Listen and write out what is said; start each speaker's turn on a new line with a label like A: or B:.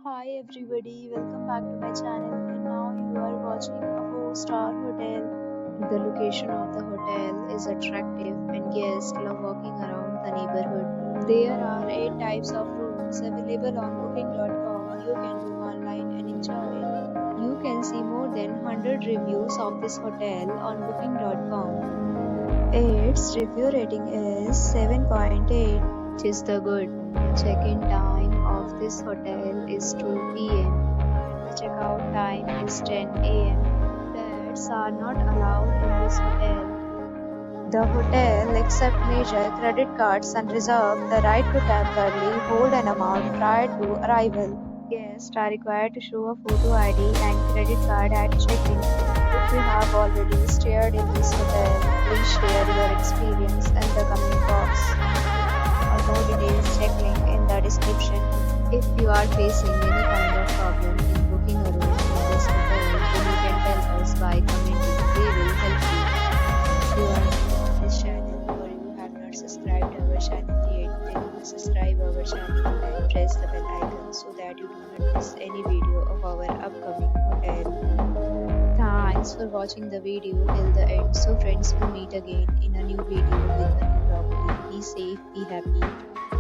A: Hi everybody, welcome back to my channel and now you are watching a 4-star hotel. The location of the hotel is attractive and guests love walking around the neighborhood. There are 8 types of rooms available on booking.com. You can book online and enjoy it. You can see more than 100 reviews of this hotel on booking.com. Its review rating is 7.8, which is the good. Check-in time of this hotel is 2 p.m. and the checkout time is 10 a.m. Pets are not allowed in this hotel. The hotel accepts major credit cards and reserves the right to temporarily hold an amount prior to arrival. Guests are required to show a photo ID and credit card at check-in. If you have already stayed in this hotel, please share your experience in the comment box. For more details, check link in the description. If you are facing any kind of problem in booking a room in this hotel, then you can tell us by commenting. We will help you. If you are new on this channel or you have not subscribed our channel yet, then you must subscribe our channel and press the bell icon so that you do not miss any video of our upcoming hotel. Thanks for watching the video till the end. So friends, will meet again in a new video with a new property. Be safe, be happy.